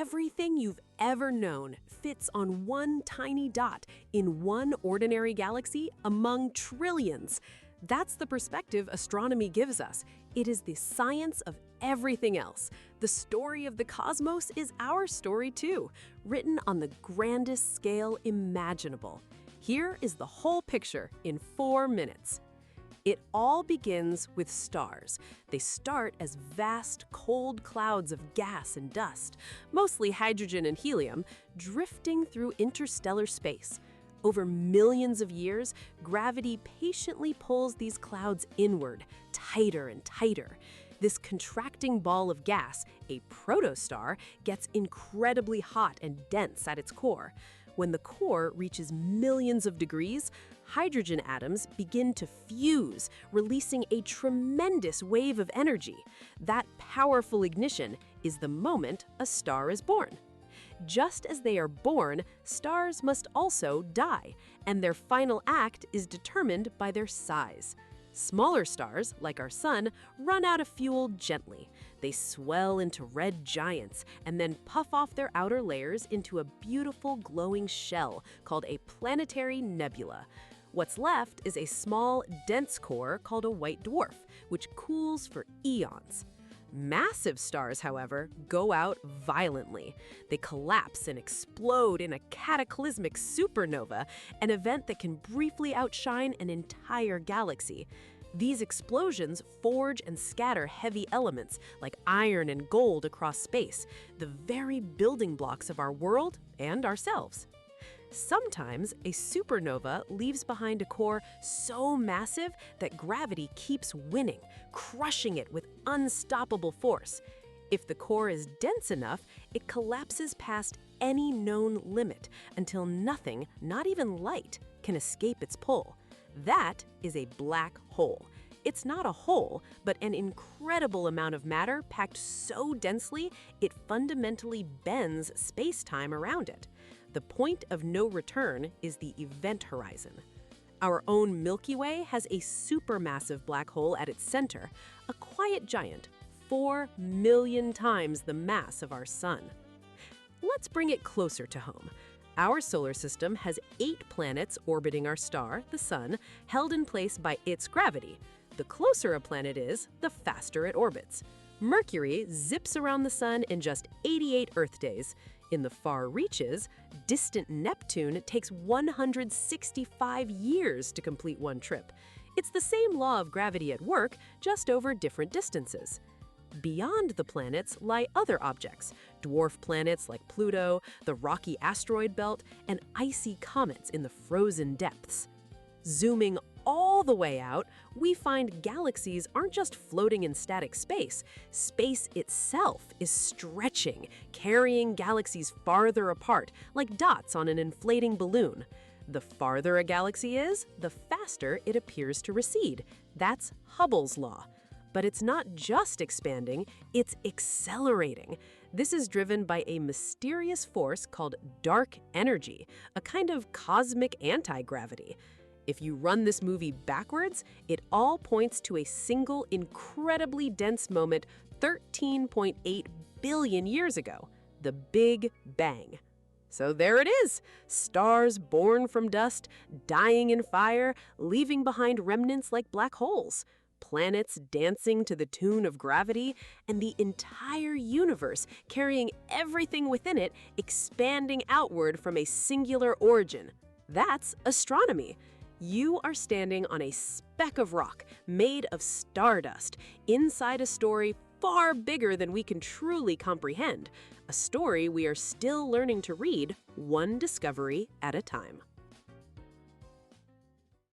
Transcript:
Everything you've ever known fits on one tiny dot in one ordinary galaxy among trillions. That's the perspective astronomy gives us. It is the science of everything else. The story of the cosmos is our story too, written on the grandest scale imaginable. Here is the whole picture in 4 minutes. It all begins with stars. They start as vast, cold clouds of gas and dust, mostly hydrogen and helium, drifting through interstellar space. Over millions of years, gravity patiently pulls these clouds inward, tighter and tighter. This contracting ball of gas, a protostar, gets incredibly hot and dense at its core. When the core reaches millions of degrees, hydrogen atoms begin to fuse, releasing a tremendous wave of energy. That powerful ignition is the moment a star is born. Just as they are born, stars must also die, and their final act is determined by their size. Smaller stars, like our Sun, run out of fuel gently. They swell into red giants and then puff off their outer layers into a beautiful glowing shell called a planetary nebula. What's left is a small, dense core called a white dwarf, which cools for eons. Massive stars, however, go out violently. They collapse and explode in a cataclysmic supernova, an event that can briefly outshine an entire galaxy. These explosions forge and scatter heavy elements like iron and gold across space, the very building blocks of our world and ourselves. Sometimes a supernova leaves behind a core so massive that gravity keeps winning, crushing it with unstoppable force. If the core is dense enough, it collapses past any known limit until nothing, not even light, can escape its pull. That is a black hole. It's not a hole, but an incredible amount of matter packed so densely it fundamentally bends space-time around it. The point of no return is the event horizon. Our own Milky Way has a supermassive black hole at its center, a quiet giant, 4 million times the mass of our Sun. Let's bring it closer to home. Our solar system has 8 planets orbiting our star, the Sun, held in place by its gravity. The closer a planet is, the faster it orbits. Mercury zips around the Sun in just 88 Earth days. In the far reaches, distant Neptune takes 165 years to complete one trip. It's the same law of gravity at work, just over different distances. Beyond the planets lie other objects, dwarf planets like Pluto, the rocky asteroid belt, and icy comets in the frozen depths. Zooming all the way out, we find galaxies aren't just floating in static space. Space itself is stretching, carrying galaxies farther apart, like dots on an inflating balloon. The farther a galaxy is, the faster it appears to recede. That's Hubble's law. But it's not just expanding, it's accelerating. This is driven by a mysterious force called dark energy, a kind of cosmic anti-gravity. If you run this movie backwards, it all points to a single incredibly dense moment 13.8 billion years ago, the Big Bang. So there it is, stars born from dust, dying in fire, leaving behind remnants like black holes, planets dancing to the tune of gravity, and the entire universe carrying everything within it expanding outward from a singular origin. That's astronomy. You are standing on a speck of rock made of stardust inside a story far bigger than we can truly comprehend, a story we are still learning to read one discovery at a time.